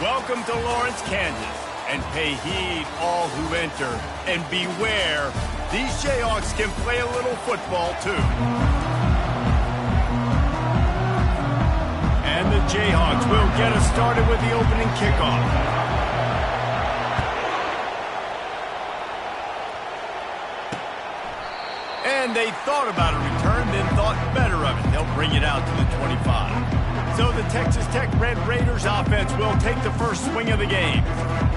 Welcome to Lawrence, Kansas, and pay heed all who enter, and beware, these Jayhawks can play a little football too. And the Jayhawks will get us started with the opening kickoff. And they thought about a return, then thought better of it. They'll bring it out to the 25. So the Texas Tech Red Raiders offense will take the first swing of the game.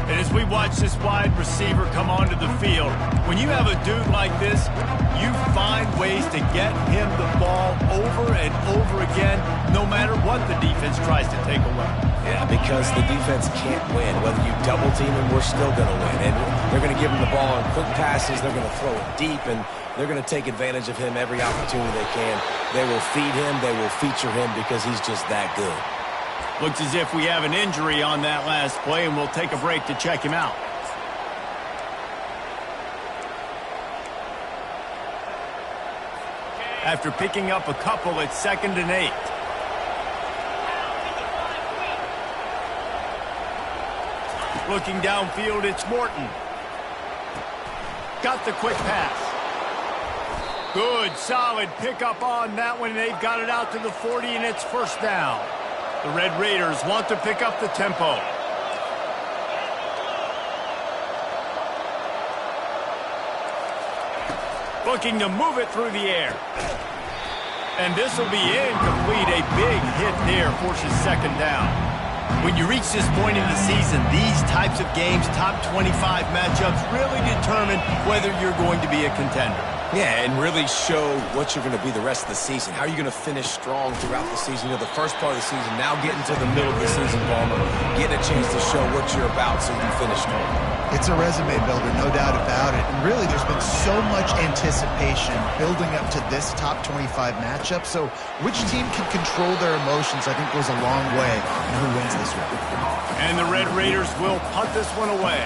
And as we watch this wide receiver come onto the field, when you have a dude like this, you find ways to get him the ball over and over again, no matter what the defense tries to take away. Yeah, because the defense can't win. Whether you double team him, we're still going to win. And they're going to give him the ball on quick passes. They're going to throw it deep, and they're going to take advantage of him every opportunity they can. They will feed him. They will feature him because he's just that good. Looks as if we have an injury on that last play, and we'll take a break to check him out. After picking up a couple, it's 2nd and 8. Looking downfield, it's Morton. Got the quick pass. Good, solid pickup on that one. They've got it out to the 40, and it's first down. The Red Raiders want to pick up the tempo. Looking to move it through the air. And this will be incomplete. A big hit there forces 2nd down. When you reach this point in the season, these types of games, top 25 matchups, really determine whether you're going to be a contender. Yeah, and really show what you're going to be the rest of the season. How are you going to finish strong throughout the season? You know, the first part of the season, now getting to the middle of the season, Ballmer, getting a chance to show what you're about so you can finish strong. It's a resume builder, no doubt about it. And really, there's been so much anticipation building up to this top 25 matchup. So which team can control their emotions, I think, goes a long way in who wins this one. And the Red Raiders will punt this one away.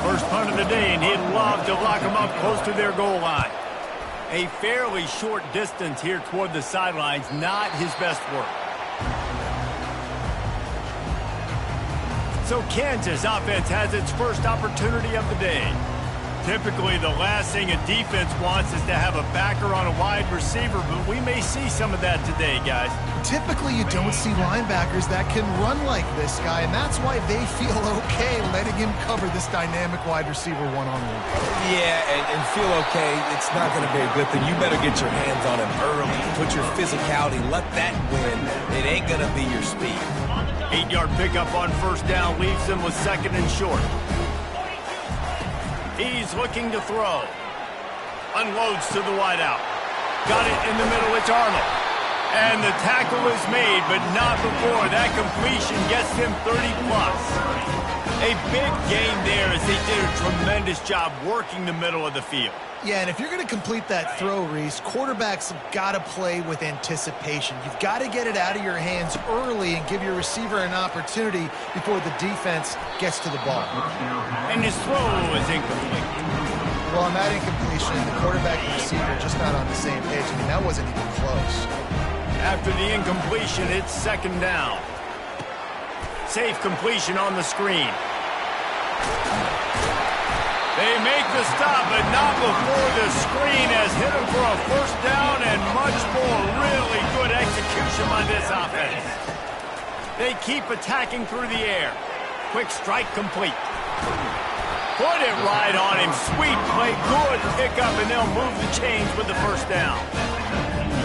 First punt of the day, and he'd love to lock them up close to their goal line. A fairly short distance here toward the sidelines, not his best work. So Kansas offense has its first opportunity of the day. Typically, the last thing a defense wants is to have a backer on a wide receiver, but we may see some of that today, guys. Typically, you don't see linebackers that can run like this guy, and that's why they feel okay letting him cover this dynamic wide receiver one-on-one. Yeah, and feel okay, it's not going to be a good thing. You better get your hands on him early. Put your physicality, let that win. It ain't going to be your speed. 8-yard pickup on first down leaves him with 2nd and short. He's looking to throw. Unloads to the wideout. Got it in the middle. It's Arnold. And the tackle is made, but not before. That completion gets him 30-plus. A big gain there as they did a tremendous job working the middle of the field. Yeah, and if you're going to complete that throw, Reese, quarterbacks have got to play with anticipation. You've got to get it out of your hands early and give your receiver an opportunity before the defense gets to the ball. And his throw is incomplete. Well, on that incompletion, the quarterback and receiver just not on the same page. I mean, that wasn't even close. After the incompletion, it's 2nd down. Safe completion on the screen. They make the stop, but not before the screen has hit him for a first down and much more. Really good execution by this offense. They keep attacking through the air. Quick strike complete. Put it right on him. Sweet play, good pickup, and they'll move the chains with the first down.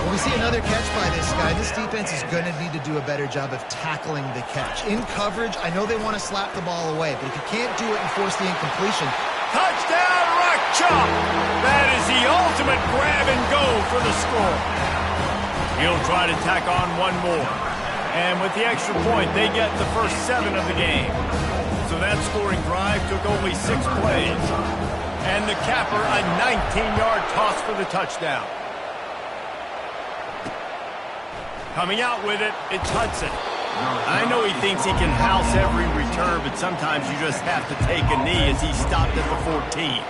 When we see another catch by this guy, this defense is going to need to do a better job of tackling the catch. In coverage, I know they want to slap the ball away, but if you can't do it and force the incompletion, touchdown, Rock Chalk! That is the ultimate grab and go for the score. He'll try to tack on one more. And with the extra point, they get the first 7 of the game. So that scoring drive took only 6 plays. And the capper, a 19-yard toss for the touchdown. Coming out with it, it's Hudson. I know he thinks he can house every return, but sometimes you just have to take a knee as he stopped at the 14.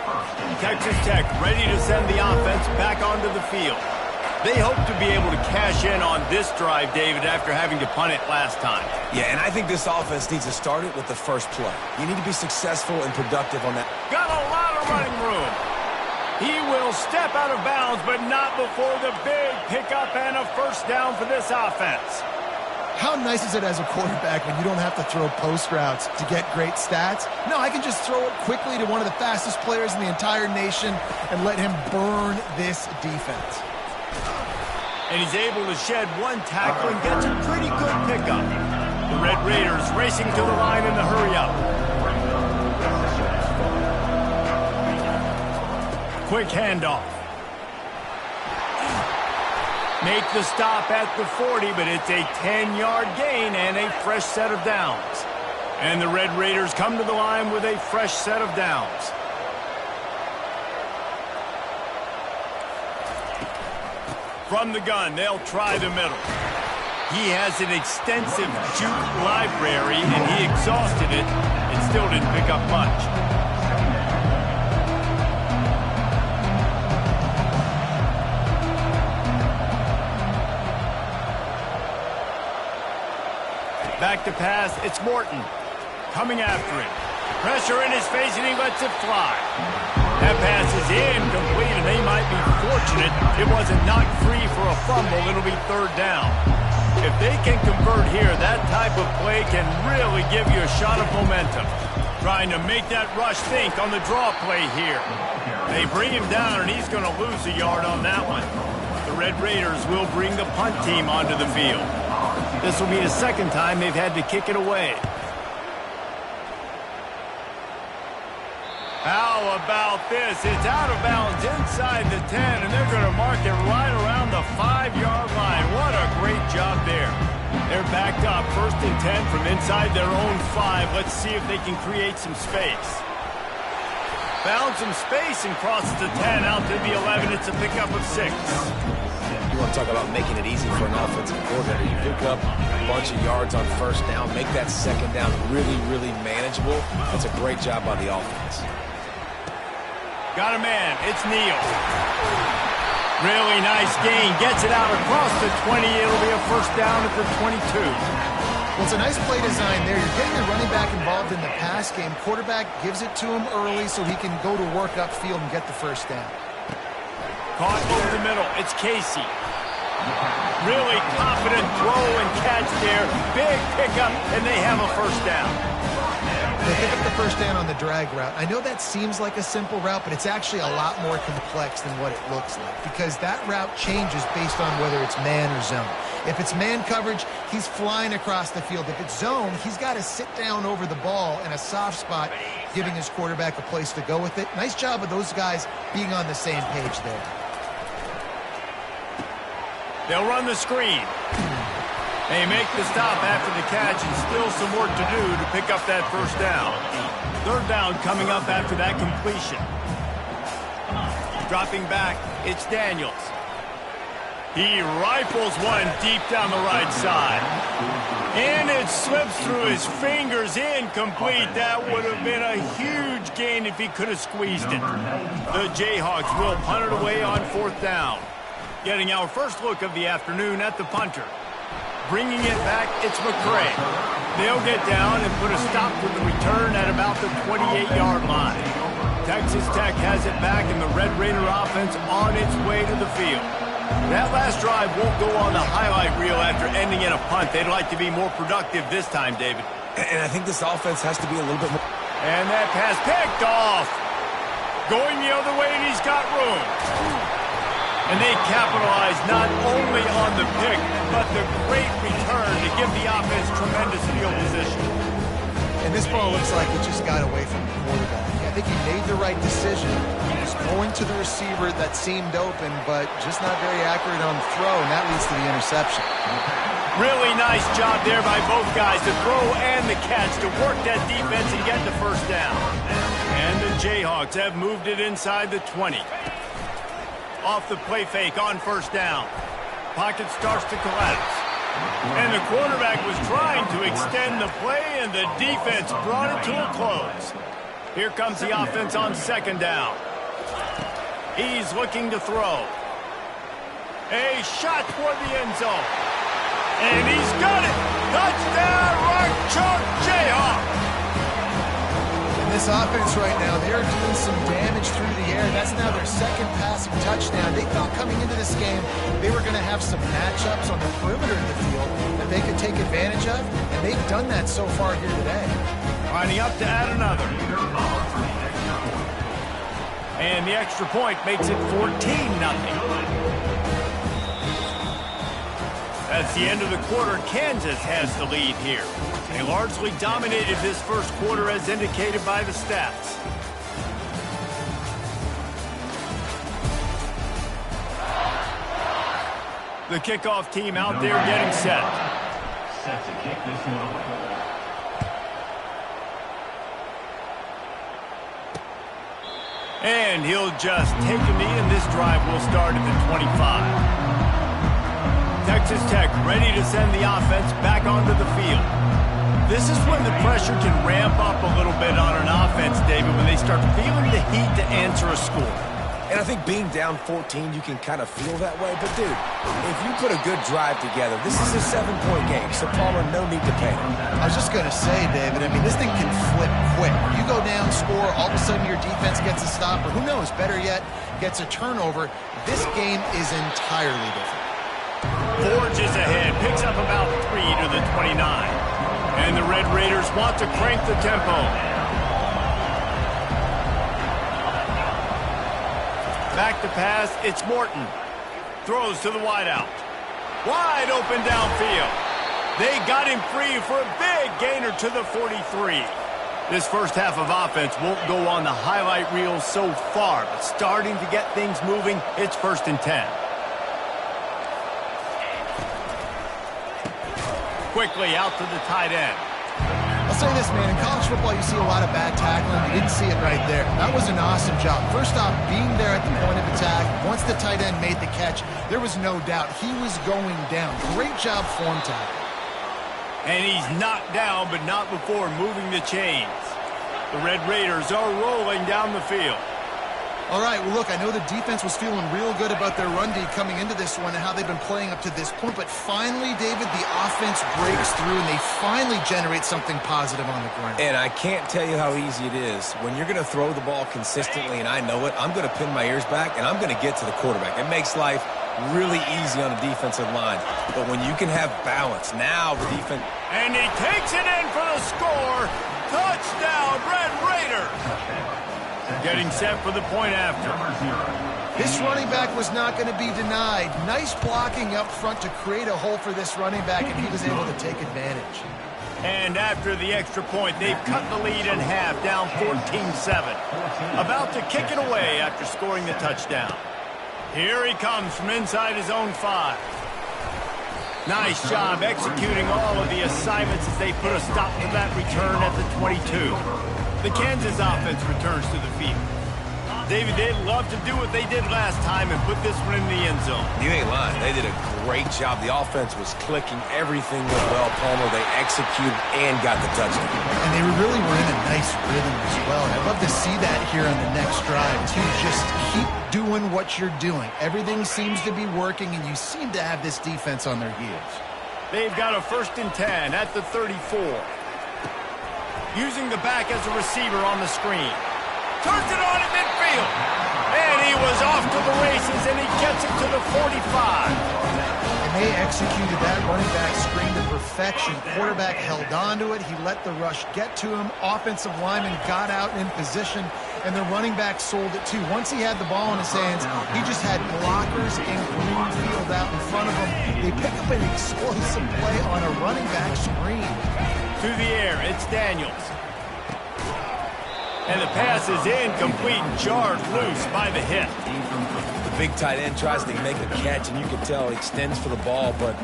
Texas Tech ready to send the offense back onto the field. They hope to be able to cash in on this drive, David, after having to punt it last time. Yeah, and I think this offense needs to start it with the first play. You need to be successful and productive on that. Got a lot of running room. He will step out of bounds, but not before the big pickup and a first down for this offense. How nice is it as a quarterback when you don't have to throw post routes to get great stats? No, I can just throw it quickly to one of the fastest players in the entire nation and let him burn this defense. And he's able to shed one tackle and gets a pretty good pickup. The Red Raiders racing to the line in the hurry-up. Quick handoff. Make the stop at the 40, but it's a 10-yard gain and a fresh set of downs. And the Red Raiders come to the line with a fresh set of downs. From the gun, they'll try the middle. He has an extensive juke library, and he exhausted it and still didn't pick up much. Back to pass, it's Morton. Coming after him. Pressure in his face, and he lets it fly. That pass is incomplete, and they might be fortunate it wasn't knocked free for a fumble. It'll be third down. If they can convert here, that type of play can really give you a shot of momentum. Trying to make that rush think on the draw play here. They bring him down, and he's going to lose a yard on that one. The Red Raiders will bring the punt team onto the field. This will be the second time they've had to kick it away. How about this? It's out of bounds inside the 10, and they're going to mark it right around the 5-yard line. What a great job there. They're backed up, 1st and 10 from inside their own 5. Let's see if they can create some space. Found some space and crosses the 10 out to the 11. It's a pickup of 6. You want to talk about making it easy for an offensive coordinator. You pick up a bunch of yards on first down, make that second down really, really manageable. That's a great job by the offense. Got a man. It's Neal. Really nice gain. Gets it out across the 20. It'll be a first down at the 22. Well, it's a nice play design there. You're getting your running back involved in the pass game. Quarterback gives it to him early so he can go to work upfield and get the first down. Caught over the middle. It's Casey. Really confident throw and catch there. Big pickup, and they have a first down. They pick up the first down on the drag route. I know that seems like a simple route, but it's actually a lot more complex than what it looks like because that route changes based on whether it's man or zone. If it's man coverage, he's flying across the field. If it's zone, he's got to sit down over the ball in a soft spot, giving his quarterback a place to go with it. Nice job of those guys being on the same page there. They'll run the screen. They make the stop after the catch and still some work to do to pick up that first down. Third down coming up after that completion. Dropping back, it's Daniels. He rifles one deep down the right side. And it slips through his fingers, incomplete. That would have been a huge gain if he could have squeezed it. The Jayhawks will punt it away on 4th down. Getting our first look of the afternoon at the punter. Bringing it back, it's McCray. They'll get down and put a stop to the return at about the 28-yard line. Texas Tech has it back, and the Red Raider offense on its way to the field. That last drive won't go on the highlight reel after ending in a punt. They'd like to be more productive this time, David. And I think this offense has to be a little bit more. And that pass picked off. Going the other way, and he's got room. And they capitalize not only on the pick, but the great return to give the offense tremendous field position. And this ball looks like it just got away from the quarterback. I think he made the right decision. He was going to the receiver that seemed open, but just not very accurate on the throw, and that leads to the interception. Really nice job there by both guys, the throw and the catch, to work that defense and get the first down. And the Jayhawks have moved it inside the 20. Off the play fake on first down. Pocket starts to collapse. And the quarterback was trying to extend the play, and the defense brought it to a close. Here comes the offense on 2nd down. He's looking to throw. A shot toward the end zone. And he's got it. Touchdown, Rock Chalk Jayhawk. And this offense right now, they're doing some damage through the air. That's now their second passing touchdown. They thought coming into this game they were going to have some matchups on the perimeter of the field that they could take advantage of, and they've done that so far here today. Lining up to add another. And the extra point makes it 14-0. That's the end of the quarter. Kansas has the lead here. They largely dominated this first quarter as indicated by the stats. The kickoff team out there getting set. Set to kick this one off. And he'll just take a knee, and this drive will start at the 25. Texas Tech ready to send the offense back onto the field. This is when the pressure can ramp up a little bit on an offense, David, when they start feeling the heat to answer a score. And I think being down 14, you can kind of feel that way. But, dude, if you put a good drive together, this is a 7-point game, so Palmer, no need to panic. I was just going to say, David, I mean, this thing can flip quick. You go down, score, all of a sudden your defense gets a stop, or who knows, better yet, gets a turnover. This game is entirely different. Forges ahead, picks up about 3 to the 29. And the Red Raiders want to crank the tempo. Back to pass, it's Morton. Throws to the wideout. Wide open downfield. They got him free for a big gainer to the 43. This first half of offense won't go on the highlight reel so far, but starting to get things moving, it's 1st and 10. Quickly out to the tight end. I'll say this, man. In college football, you see a lot of bad tackling. You didn't see it right there. That was an awesome job. First off, being there at the point of attack. Once the tight end made the catch, there was no doubt he was going down. Great job form tackle. And he's knocked down, but not before moving the chains. The Red Raiders are rolling down the field. All right, well, look, I know the defense was feeling real good about their run D coming into this one and how they've been playing up to this point, but finally, David, the offense breaks through and they finally generate something positive on the ground. And I can't tell you how easy it is. When you're going to throw the ball consistently, and I know it, I'm going to pin my ears back, and I'm going to get to the quarterback. It makes life really easy on the defensive line. But when you can have balance, now the defense... And he takes it in for the score. Touchdown, Red Raiders. Getting set for the point after. This running back was not going to be denied. Nice blocking up front to create a hole for this running back, and he was able to take advantage. And after the extra point, they've cut the lead in half, down 14-7. About to kick it away after scoring the touchdown. Here he comes from inside his own 5. Nice job executing all of the assignments as they put a stop to that return at the 22. The Kansas offense returns to the field. David, they'd love to do what they did last time and put this one in the end zone. You ain't lying. They did a great job. The offense was clicking. Everything went well, Palmer. They executed and got the touchdown. And they really were in a nice rhythm as well. And I'd love to see that here on the next drive. You just keep doing what you're doing. Everything seems to be working, and you seem to have this defense on their heels. They've got a 1st and 10 at the 34. Using the back as a receiver on the screen. Turns it on at midfield. And he was off to the races, and he gets it to the 45. And they executed that running back screen to perfection. Quarterback held on to it. He let the rush get to him. Offensive lineman got out in position, and the running back sold it too. Once he had the ball in his hands, he just had blockers in green field out in front of him. They pick up an explosive play on a running back screen. To the air, it's Daniels. And the pass is incomplete, jarred loose by the hit. The big tight end tries to make a catch, and you can tell he extends for the ball, but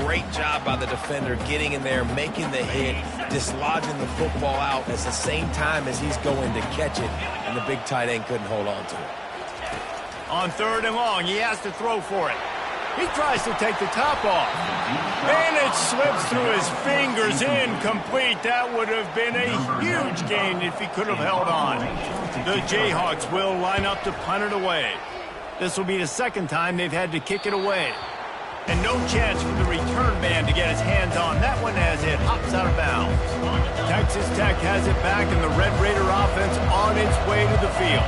great job by the defender getting in there, making the hit, dislodging the football out at the same time as he's going to catch it, and the big tight end couldn't hold on to it. On 3rd and long, he has to throw for it. He tries to take the top off. And it slips through his fingers, incomplete. That would have been a huge gain if he could have held on. The Jayhawks will line up to punt it away. This will be the second time they've had to kick it away. And no chance for the return man to get his hands on that one as it hops out of bounds. Texas Tech has it back, and the Red Raider offense on its way to the field.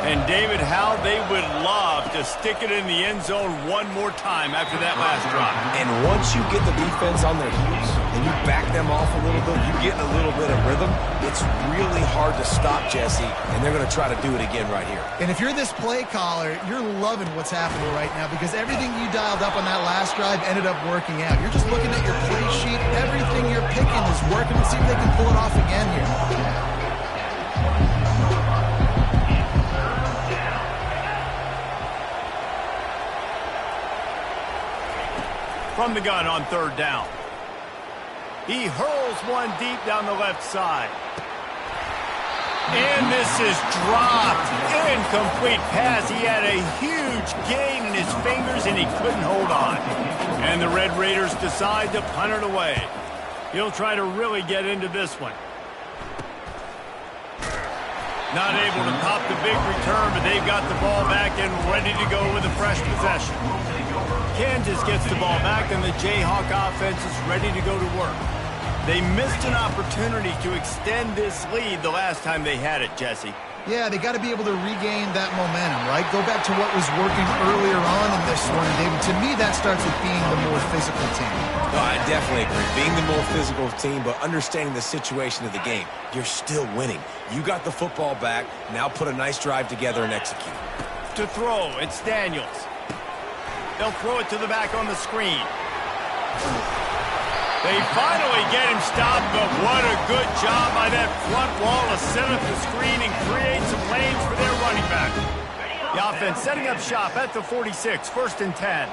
And David, how they would love to stick it in the end zone one more time after that last drive. And once you get the defense on their heels and you back them off a little bit, you get a little bit of rhythm, it's really hard to stop, Jesse, and they're going to try to do it again right here. And if you're this play caller, you're loving what's happening right now because everything you dialed up on that last drive ended up working out. You're just looking at your play sheet. Everything you're picking is working. Let's see if they can pull it off again here. From the gun on third down. He hurls one deep down the left side. And this is dropped. Incomplete pass. He had a huge gain in his fingers, and he couldn't hold on. And the Red Raiders decide to punt it away. He'll try to really get into this one. Not able to pop the big return, but they've got the ball back and ready to go with a fresh possession. Kansas gets the ball back, and the Jayhawk offense is ready to go to work. They missed an opportunity to extend this lead the last time they had it, Jesse. Yeah, they got to be able to regain that momentum, right? Go back to what was working earlier on in this one, David. To me, that starts with being the more physical team. No, I definitely agree. Being the more physical team, but understanding the situation of the game. You're still winning. You got the football back. Now put a nice drive together and execute. To throw, it's Daniels. They'll throw it to the back on the screen. They finally get him stopped, but what a good job by that front wall to set up the screen and create some lanes for their running back. The offense setting up shop at the 46, 1st and 10.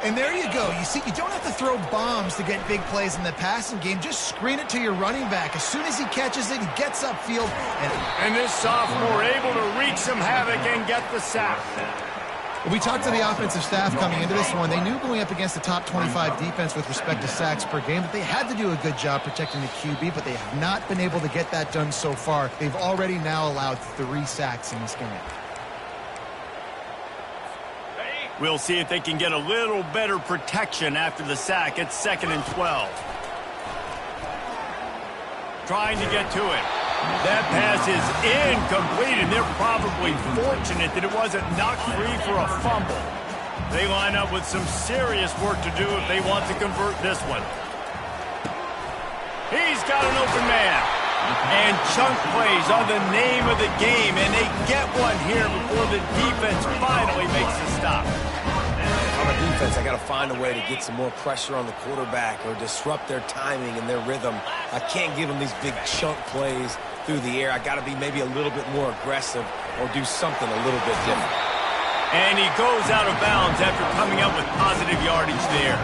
And there you go. You see, you don't have to throw bombs to get big plays in the passing game. Just screen it to your running back. As soon as he catches it, he gets upfield. And this sophomore able to wreak some havoc and get the sack. We talked to the offensive staff coming into this one. They knew going up against the top 25 defense with respect to sacks per game that they had to do a good job protecting the QB, but they have not been able to get that done so far. They've already now allowed 3 sacks in this game. We'll see if they can get a little better protection after the sack. It's 2nd and 12. Trying to get to it. That pass is incomplete, and they're probably fortunate that it wasn't knocked free for a fumble. They line up with some serious work to do if they want to convert this one. He's got an open man. And chunk plays are the name of the game, and they get one here before the defense finally makes the stop. On the defense, I got to find a way to get some more pressure on the quarterback or disrupt their timing and their rhythm. I can't give them these big chunk plays through the air. I got to be maybe a little bit more aggressive or do something a little bit different. And he goes out of bounds after coming up with positive yardage there.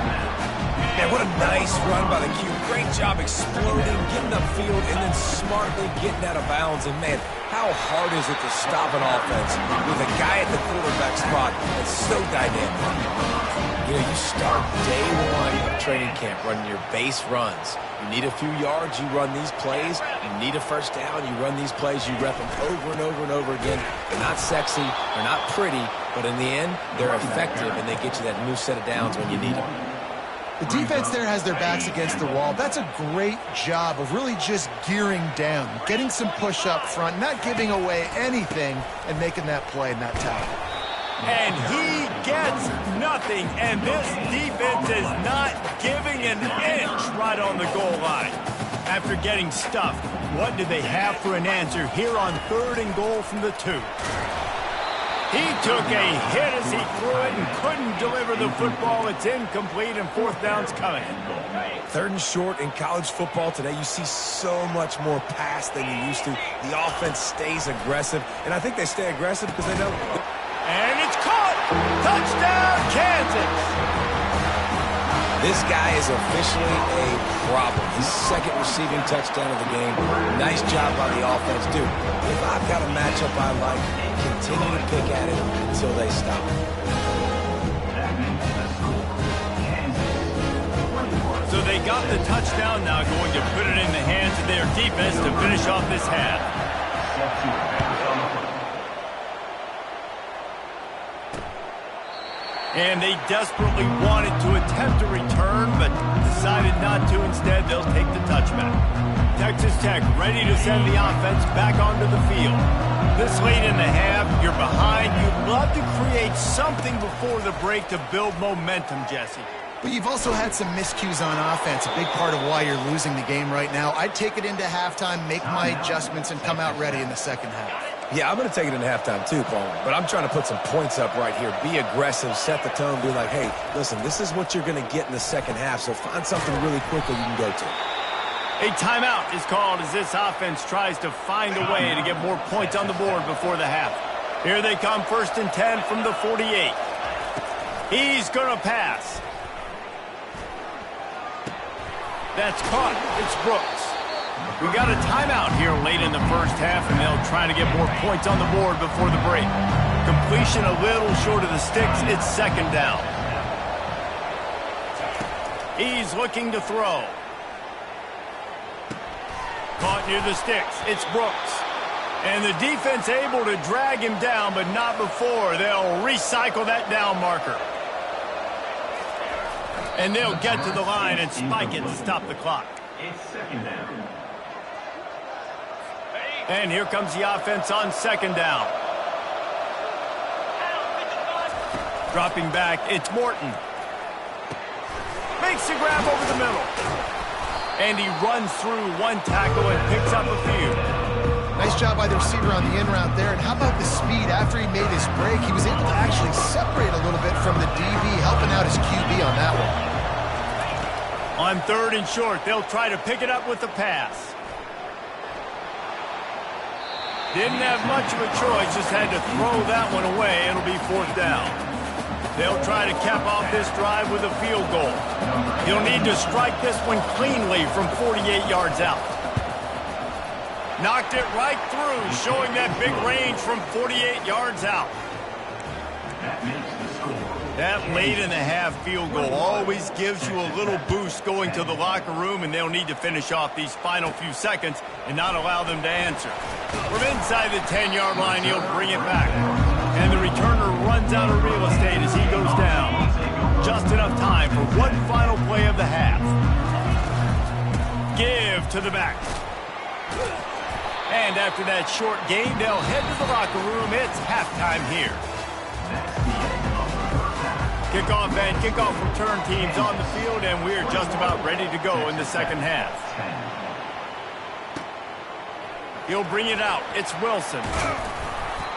Man, what a nice run by the Q. Great job exploding, getting upfield, and then smartly getting out of bounds. And, man, how hard is it to stop an offense with a guy at the quarterback spot that's so dynamic? You know, you start day one of training camp running your base runs. You need a few yards, you run these plays. You need a first down, you run these plays. You rep them over and over and over again. They're not sexy, they're not pretty, but in the end, they're effective, and they get you that new set of downs when you need them. The defense there has their backs against the wall. That's a great job of really just gearing down, getting some push up front, not giving away anything, and making that play, not tackle. And he gets nothing, and this defense is not giving an inch right on the goal line. After getting stuffed, what do they have for an answer here on 3rd and goal from the 2? He took a hit as he threw it and couldn't deliver the football. It's incomplete, and 4th down's coming. 3rd and short in college football today. You see so much more pass than you used to. The offense stays aggressive, and I think they stay aggressive because they know. And it's caught! Touchdown, Kansas! This guy is officially a problem. His 2nd receiving touchdown of the game. Nice job by the offense. Dude, if I've got a matchup I like, continue to pick at it until they stop. So they got the touchdown, now going to put it in the hands of their defense to finish off this half. And they desperately wanted to attempt a return, but decided not to. Instead, they'll take the touchback. Texas Tech ready to send the offense back onto the field. This late in the half, you're behind. You'd love to create something before the break to build momentum, Jesse. But you've also had some miscues on offense, a big part of why you're losing the game right now. I'd take it into halftime, make my adjustments, and come out ready in the second half. Yeah, I'm going to take it into halftime too, Paul. But I'm trying to put some points up right here. Be aggressive, set the tone, be like, hey, listen, this is what you're going to get in the second half, so find something really quickly you can go to. A timeout is called as this offense tries to find a way to get more points on the board before the half. Here they come, 1st and 10 from the 48. He's going to pass. That's caught. It's Brooks. We got a timeout here late in the first half, and they'll try to get more points on the board before the break. Completion a little short of the sticks. It's 2nd down. He's looking to throw. Caught near the sticks. It's Brooks. And the defense able to drag him down, but not before. They'll recycle that down marker. And they'll get to the line and spike it to stop the clock. It's 2nd down. And here comes the offense on 2nd down. Dropping back, it's Morton. Makes the grab over the middle. And he runs through one tackle and picks up a few. Nice job by the receiver on the in route there. And how about the speed after he made his break? He was able to actually separate a little bit from the DB, helping out his QB on that one. On 3rd and short, they'll try to pick it up with the pass. Didn't have much of a choice, just had to throw that one away. It'll be 4th down. They'll try to cap off this drive with a field goal. He'll need to strike this one cleanly from 48 yards out. Knocked it right through, showing that big range from 48 yards out. That late in the half field goal always gives you a little boost going to the locker room, and they'll need to finish off these final few seconds and not allow them to answer. From inside the 10-yard line, he'll bring it back. And the returner runs out of real estate as he goes down. Just enough time for one final play of the half. Give to the back. And after that short gain, they'll head to the locker room. It's halftime here. Kickoff and kickoff return teams on the field, and we're just about ready to go in the second half. He'll bring it out. It's Wilson.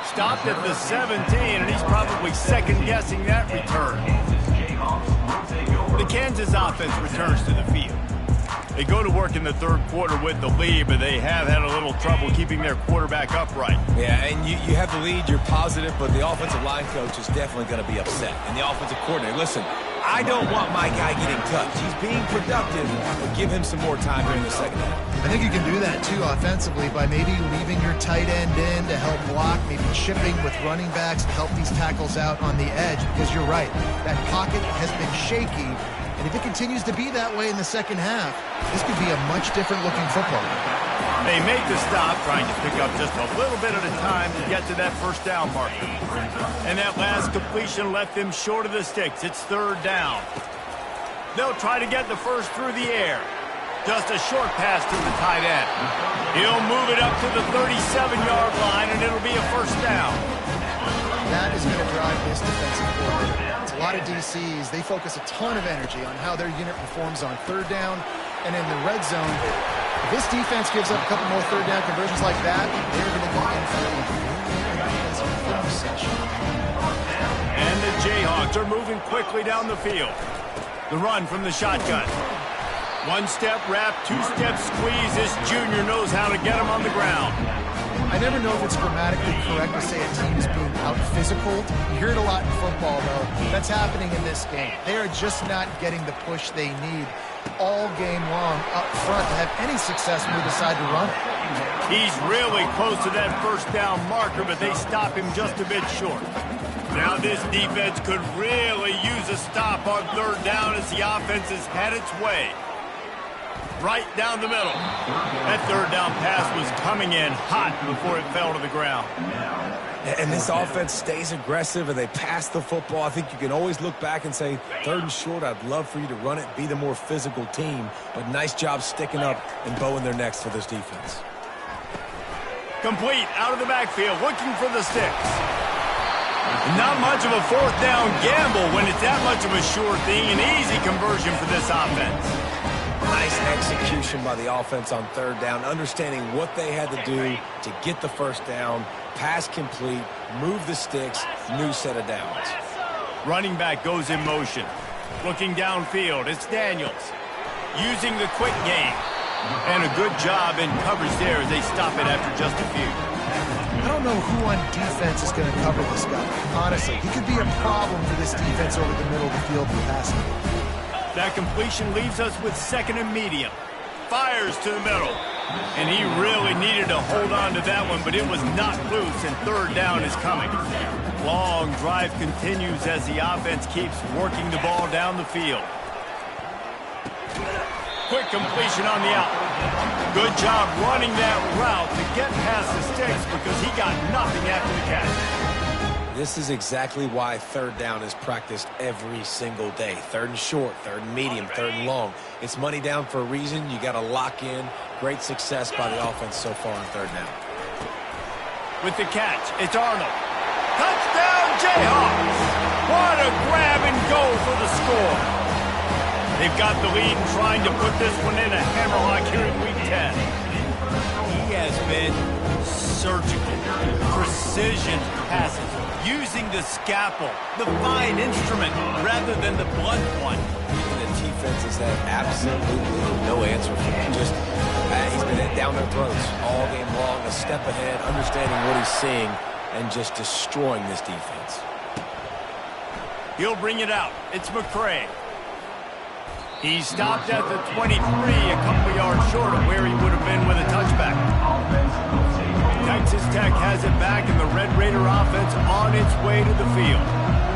Stopped at the 17, and he's probably second-guessing that return. The Kansas offense returns to the field. They go to work in the 3rd quarter with the lead, but they have had a little trouble keeping their quarterback upright. Yeah, and you have the lead, you're positive, but the offensive line coach is definitely going to be upset. And the offensive coordinator, listen, I don't want my guy getting touched. He's being productive, but give him some more time here in the second half. I think you can do that, too, offensively, by maybe leaving your tight end in to help block, maybe chipping with running backs to help these tackles out on the edge, because you're right. That pocket has been shaky, and if it continues to be that way in the second half, this could be a much different-looking football game. They make the stop, trying to pick up just a little bit at a time to get to that 1st down marker. And that last completion left them short of the sticks. It's 3rd down. They'll try to get the first through the air. Just a short pass to the tight end. He'll move it up to the 37-yard line, and it'll be a 1st down. That is going to drive this defensive coordinator. It's a lot of DCs. They focus a ton of energy on how their unit performs on 3rd down and in the red zone. If this defense gives up a couple more 3rd down conversions like that, they're going to be in for a defensive session. And the Jayhawks are moving quickly down the field. The run from the shotgun. One-step wrap, two-step squeeze. This junior knows how to get him on the ground. I never know if it's grammatically correct to say a team is being out-physical. You hear it a lot in football, though. That's happening in this game. They are just not getting the push they need all game long up front to have any success when they decide to run it. He's really close to that 1st down marker, but they stop him just a bit short. Now this defense could really use a stop on 3rd down as the offense has had its way. right down the middle. That third down pass was coming in hot before it fell to the ground. And this offense stays aggressive and they pass the football. I think you can always look back and say, 3rd and short, I'd love for you to run it, be the more physical team. But nice job sticking up and bowing their necks for this defense. Complete out of the backfield, looking for the sticks. Not much of a 4th down gamble when it's that much of a sure thing. An easy conversion for this offense. Nice execution by the offense on 3rd down, understanding what they had to do to get the 1st down, pass complete, move the sticks, new set of downs. Running back goes in motion. Looking downfield, it's Daniels. Using the quick game. And a good job in coverage there as they stop it after just a few. I don't know who on defense is going to cover this guy. Honestly, he could be a problem for this defense over the middle of the field in the passing game. That completion leaves us with 2nd and medium. Fires to the middle. And he really needed to hold on to that one, but it was not loose, and 3rd down is coming. Long drive continues as the offense keeps working the ball down the field. Quick completion on the out. Good job running that route to get past the sticks because he got nothing after the catch. This is exactly why 3rd down is practiced every single day. 3rd and short, 3rd and medium, 3rd and long. It's money down for a reason. You got to lock in. Great success by the offense so far on 3rd down. With the catch, it's Arnold. Touchdown, Jayhawks! What a grab and go for the score. They've got the lead and trying to put this one in a hammerlock here in Week 10. He has been surgical, precision passes, using the scalpel, the fine instrument, rather than the blunt one. The defense has had absolutely no answer for him. Just, he's been down their throats all game long, a step ahead, understanding what he's seeing, and just destroying this defense. He'll bring it out. It's McCray. He stopped at the 23, a couple yards short of where he would have been with a touchback. Texas Tech has it back, and the Red Raider offense on its way to the field.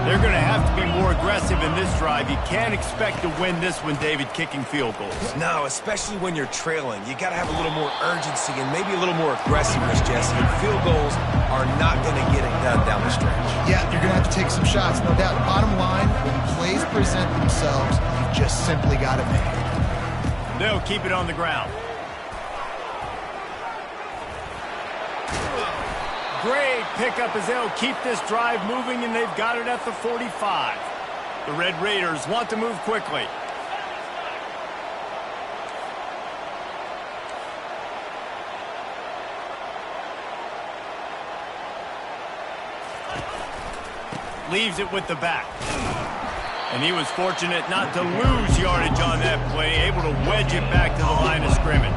They're going to have to be more aggressive in this drive. You can't expect to win this one, David, kicking field goals. No, especially when you're trailing. You got to have a little more urgency and maybe a little more aggressiveness, Jesse. And field goals are not going to get it done down the stretch. Yeah, you're going to have to take some shots, no doubt. Bottom line, when plays present themselves, you just simply got to make it. They'll keep it on the ground. Great pickup as they'll keep this drive moving, and they've got it at the 45. The Red Raiders want to move quickly. Leaves it with the back. And he was fortunate not to lose yardage on that play, able to wedge it back to the line of scrimmage.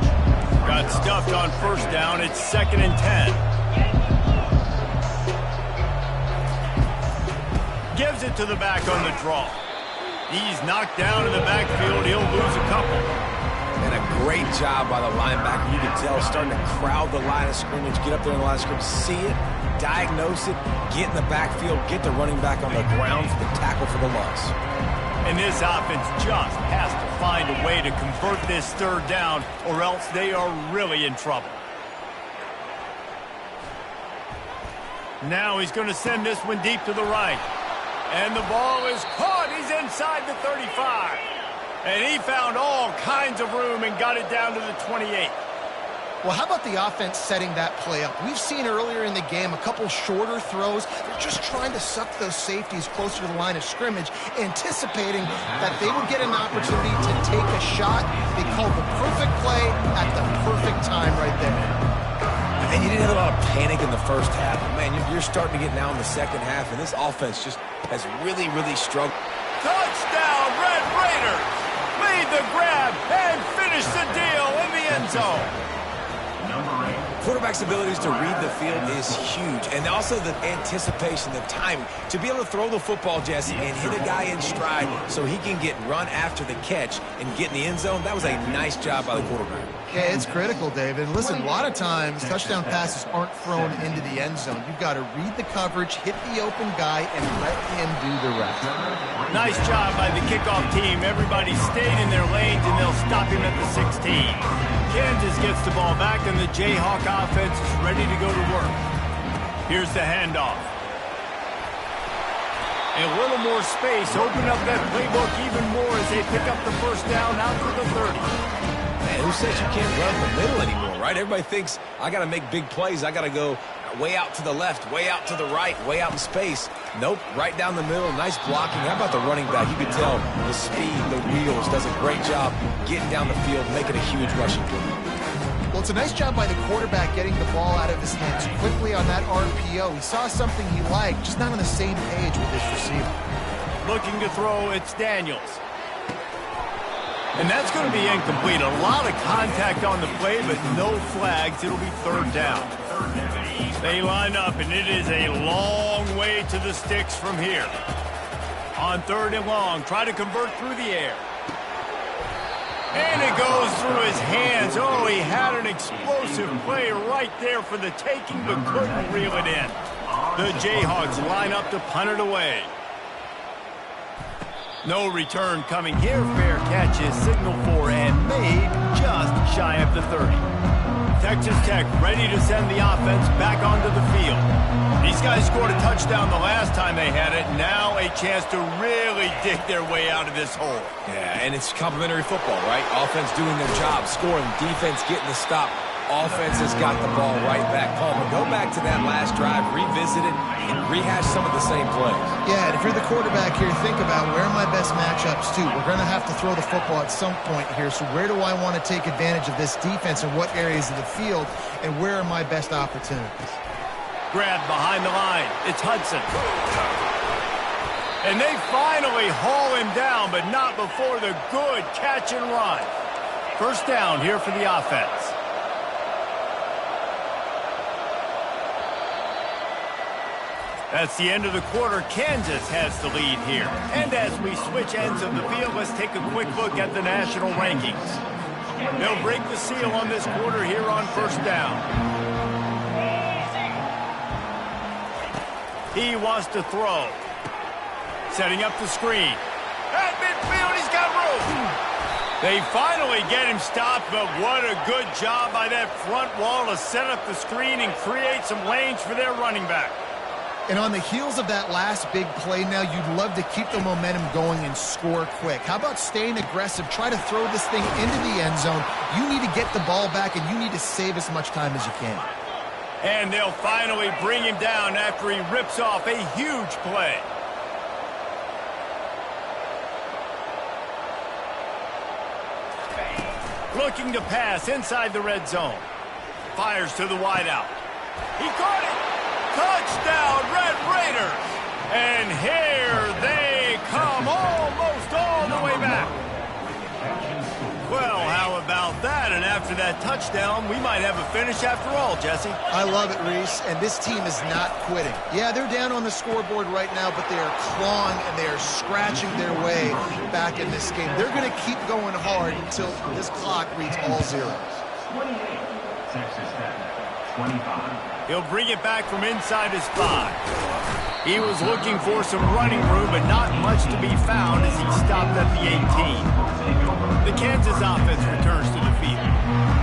Got stuffed on 1st down. It's 2nd and 10. Gives it to the back on the draw. He's knocked down in the backfield. He'll lose a couple. And a great job by the linebacker. You can tell starting to crowd the line of scrimmage, get up there in the line of scrimmage, see it, diagnose it, get in the backfield, get the running back on the ground for the tackle for the loss. And this offense just has to find a way to convert this 3rd down, or else they are really in trouble. Now he's going to send this one deep to the right. And the ball is caught. He's inside the 35. And he found all kinds of room and got it down to the 28. Well, how about the offense setting that play up? We've seen earlier in the game a couple shorter throws. They're just trying to suck those safeties closer to the line of scrimmage, anticipating that they would get an opportunity to take a shot. They called the perfect play at the perfect time right there. And you didn't have a lot of panic in the 1st half. Man, you're starting to get now in the 2nd half, and this offense just has really, really struggled. Touchdown, Red Raiders! Lead the grab and finish the deal in the end zone. Quarterback's abilities to read the field is huge, and also the anticipation, the timing. To be able to throw the football, Jesse, and hit a guy in stride so he can get run after the catch and get in the end zone, that was a nice job by the quarterback. Yeah, it's critical, David. Listen, a lot of times touchdown passes aren't thrown into the end zone. You've got to read the coverage, hit the open guy, and let him do the rest. Nice job by the kickoff team. Everybody stayed in their lanes, and they'll stop him at the 16. Kansas gets the ball back, and the Jayhawk offense is ready to go to work. Here's the handoff. And a little more space. Open up that playbook even more as they pick up the first down out to the 30. Man, who says you can't run the middle anymore, right? Everybody thinks, I got to make big plays. I got to go way out to the left, way out to the right, way out in space. Nope, right down the middle, nice blocking. How about the running back? You can tell the speed, the wheels, does a great job getting down the field, making a huge rushing play. Well, it's a nice job by the quarterback getting the ball out of his hands quickly on that RPO. He saw something he liked, just not on the same page with his receiver. Looking to throw, it's Daniels. And that's going to be incomplete. A lot of contact on the play, but no flags. It'll be third down. They line up, and it is a long way to the sticks from here. On third and long, try to convert through the air. And it goes through his hands. Oh, he had an explosive play right there for the taking, but couldn't reel it in. The Jayhawks line up to punt it away. No return coming here. Fair catch is signaled for and made just shy of the 30. Texas Tech ready to send the offense back onto the field. These guys scored a touchdown the last time they had it. Now a chance to really dig their way out of this hole. Yeah, and it's complimentary football, right? Offense doing their job, scoring, defense getting the stop. Offense has got the ball right back. Palmer, go back to that last drive, revisit it, and rehash some of the same plays. Yeah, and if you're the quarterback here, think about where are my best matchups too. We're going to have to throw the football at some point here, so where do I want to take advantage of this defense and what areas of the field, and where are my best opportunities? Grabbed behind the line. It's Hudson. And they finally haul him down, but not before the good catch and run. First down here for the offense. That's the end of the quarter. Kansas has the lead here. And as we switch ends of the field, let's take a quick look at the national rankings. They'll break the seal on this quarter here on first down. He wants to throw. Setting up the screen. At midfield, he's got room. They finally get him stopped, but what a good job by that front wall to set up the screen and create some lanes for their running back. And on the heels of that last big play now, you'd love to keep the momentum going and score quick. How about staying aggressive? Try to throw this thing into the end zone. You need to get the ball back, and you need to save as much time as you can. And they'll finally bring him down after he rips off a huge play. Looking to pass inside the red zone. Fires to the wideout. He caught it. Touchdown, Red Raiders. And here they come, almost all the way back. Well, how about that? And after that touchdown, we might have a finish after all, Jesse. I love it, Reese, and this team is not quitting. Yeah, they're down on the scoreboard right now, but they are clawing and they are scratching their way back in this game. They're going to keep going hard until this clock reads all zeros. 28, Texas Tech, 25. He'll bring it back from inside his 5. He was looking for some running room, but not much to be found as he stopped at the 18. The Kansas offense returns to the field.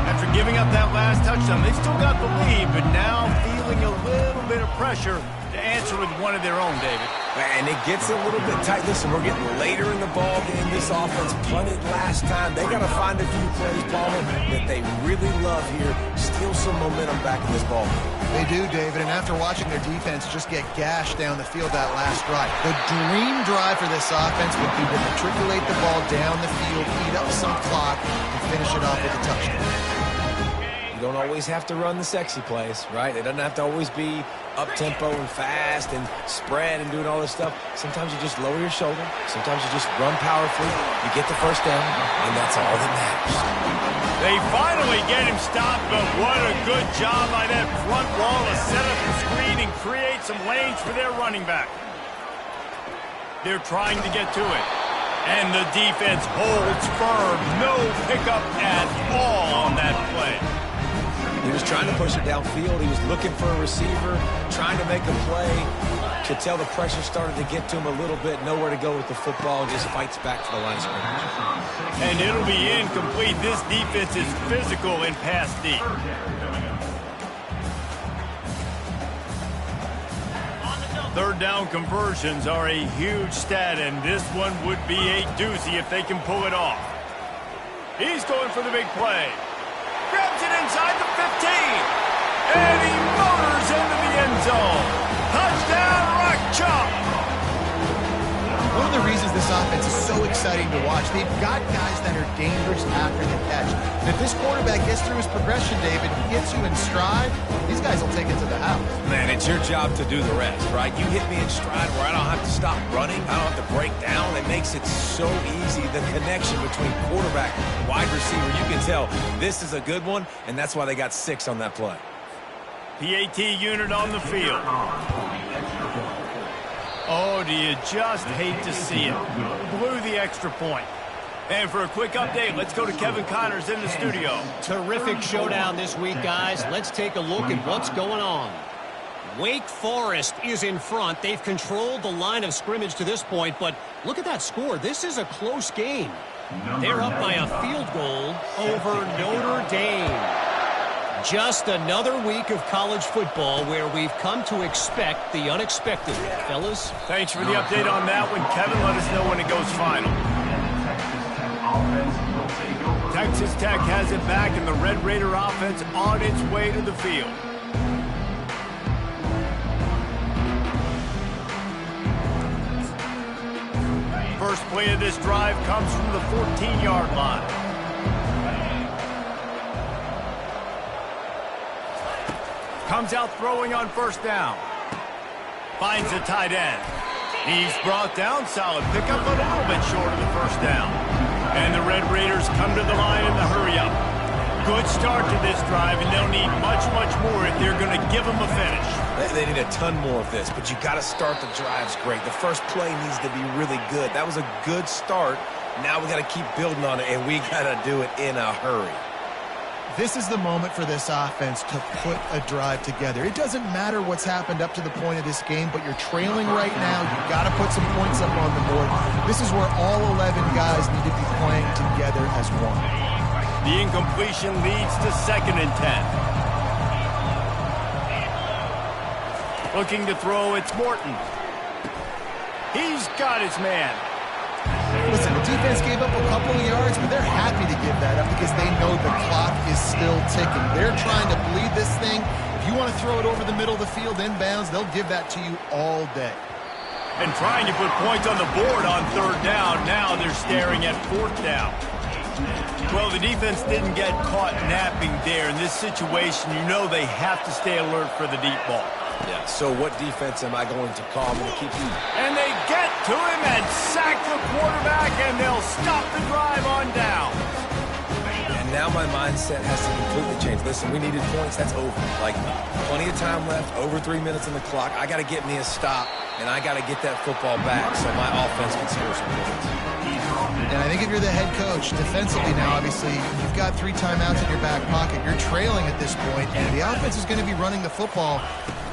After giving up that last touchdown, they still got the lead, but now feeling a little bit of pressure to answer with one of their own, David. And it gets a little bit tight. Listen, we're getting later in the ball game. This offense punted last time. They got to find a few plays, Palmer, that they really love here. Steal some momentum back in this ball game. They do, David, and after watching their defense just get gashed down the field that last drive, the dream drive for this offense would be to matriculate the ball down the field, eat up some clock, and finish it off with a touchdown. You don't always have to run the sexy plays, right? It doesn't have to always be up-tempo and fast and spread and doing all this stuff. Sometimes you just lower your shoulder. Sometimes you just run powerfully. You get the first down, and that's all that matters. They finally get him stopped, but what a good job by that front wall to set up the screen and create some lanes for their running back. They're trying to get to it. And the defense holds firm. No pickup at all on that play. He was trying to push it downfield. He was looking for a receiver, trying to make a play. Could tell the pressure started to get to him a little bit. Nowhere to go with the football, and just fights back to the line of scrimmage. And it'll be incomplete. This defense is physical in pass deep. Third down conversions are a huge stat, and this one would be a doozy if they can pull it off. He's going for the big play. Grabs it inside the 15. And he motors into the end zone. Touchdown, Rock Chalk. One of the reasons this offense is so exciting to watch, they've got guys that are dangerous after the catch. And if this quarterback gets through his progression, David, he gets you in stride, these guys will take it to the house. Man, it's your job to do the rest, right? You hit me in stride where I don't have to stop running. I don't have to break down. It makes it so easy. The connection between quarterback and wide receiver, you can tell this is a good one, and that's why they got 6 on that play. PAT unit on the field. Oh, do you just hate to see it? Blew the extra point. And for a quick update, let's go to Kevin Connors in the studio. Terrific showdown this week, guys. Let's take a look at what's going on. Wake Forest is in front. They've controlled the line of scrimmage to this point, but look at that score. This is a close game. They're up by a field goal over Notre Dame. Just another week of college football where we've come to expect the unexpected. Fellas? Thanks for the update on that one. Kevin, let us know when it goes final. Texas Tech has it back, and the Red Raider offense on its way to the field. First play of this drive comes from the 14-yard line. Comes out throwing on first down. Finds a tight end. He's brought down. Solid pickup, but a little bit short of the first down. And the Red Raiders come to the line in the hurry-up. Good start to this drive, and they'll need much, much more if they're going to give them a finish. They need a ton more of this, but you got to start the drives great. The first play needs to be really good. That was a good start. Now we got to keep building on it, and we got to do it in a hurry. This is the moment for this offense to put a drive together. It doesn't matter what's happened up to the point of this game, but you're trailing right now. You've got to put some points up on the board. This is where all 11 guys need to be playing together as one. The incompletion leads to 2nd and 10. Looking to throw, it's Morton. He's got his man. Listen, the defense gave up a couple of yards, but they're happy to give that up because they know the clock is still ticking. They're trying to bleed this thing. If you want to throw it over the middle of the field inbounds, they'll give that to you all day. And trying to put points on the board on 3rd down. Now they're staring at 4th down. Well, the defense didn't get caught napping there. In this situation, you know they have to stay alert for the deep ball. Yeah, so what defense am I going to call? I'm going to keep you. And they get to him and sack the quarterback, and they'll stop the drive on down. And now my mindset has to completely change. Listen, we needed points. That's over. Like, plenty of time left, over 3 minutes on the clock. I got to get me a stop, and I got to get that football back so my offense can score some points. And I think if you're the head coach, defensively now, obviously, you've got 3 timeouts in your back pocket. You're trailing at this point, and the offense is going to be running the football,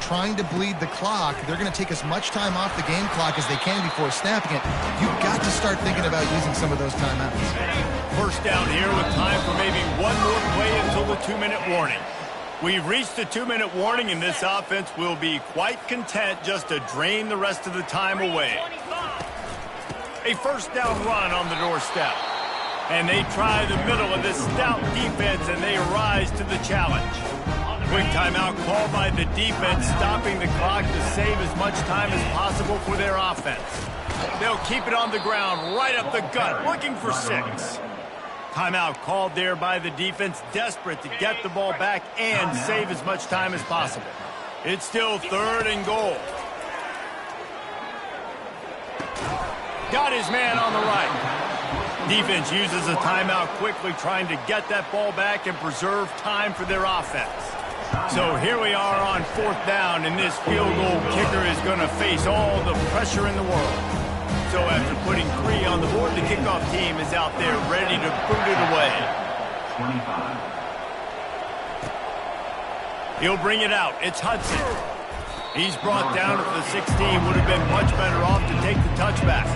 trying to bleed the clock. They're going to take as much time off the game clock as they can before snapping it. You've got to start thinking about using some of those timeouts. First down here with time for maybe one more play until the 2-minute warning. We've reached the 2-minute warning, and this offense will be quite content just to drain the rest of the time away. A first down run on the doorstep. And they try the middle of this stout defense, and they rise to the challenge. Quick timeout called by the defense, stopping the clock to save as much time as possible for their offense. They'll keep it on the ground, right up the gut, looking for 6. Timeout called there by the defense, desperate to get the ball back and save as much time as possible. It's still 3rd and goal. Got his man on the right. Defense uses a timeout quickly, trying to get that ball back and preserve time for their offense. So here we are on 4th down, and this field goal kicker is going to face all the pressure in the world. So after putting 3 on the board, the kickoff team is out there ready to boot it away. 25. He'll bring it out. It's Hudson. He's brought down at the 16. Would have been much better off to take the touchback.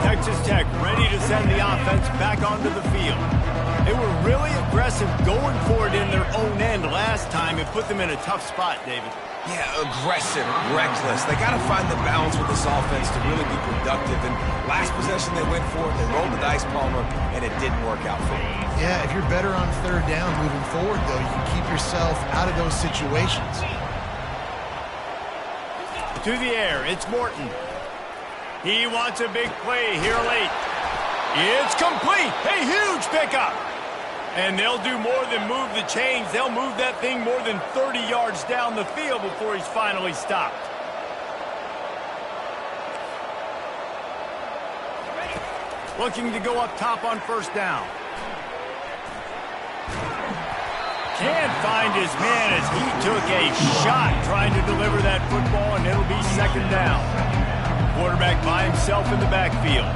Texas Tech ready to send the offense back onto the field. They were really aggressive going for it in their own end last time. It put them in a tough spot, David. Yeah, aggressive, reckless. They got to find the balance with this offense to really be productive. And last possession they went for it, they rolled the dice, Palmer, and it didn't work out for them. Yeah, if you're better on 3rd down moving forward, though, you can keep yourself out of those situations. To the air, it's Morton. He wants a big play here late. It's complete. A huge pickup. And they'll do more than move the chains. They'll move that thing more than 30 yards down the field before he's finally stopped. Looking to go up top on 1st down. Can't find his man as he took a shot trying to deliver that football, and it'll be 2nd down. Quarterback by himself in the backfield.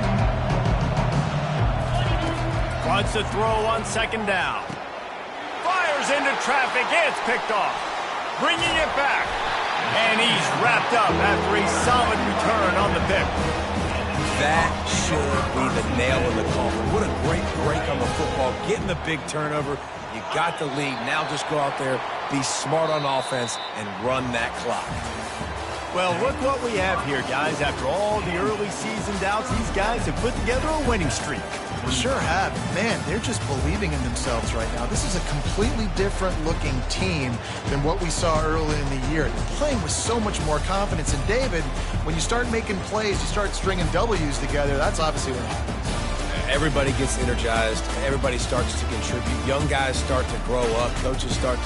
Wants to throw on 2nd down. Fires into traffic. It's picked off. Bringing it back. And he's wrapped up after a solid return on the pick. That should be the nail in the coffin. What a great break on the football. Getting the big turnover. You got the lead. Now just go out there, be smart on offense, and run that clock. Well, look what we have here, guys. After all the early season doubts, these guys have put together a winning streak. Sure have. Man, they're just believing in themselves right now. This is a completely different looking team than what we saw early in the year. They're playing with so much more confidence. And David, when you start making plays, you start stringing W's together, that's obviously what happens. Everybody gets energized. Everybody starts to contribute. Young guys start to grow up. Coaches start to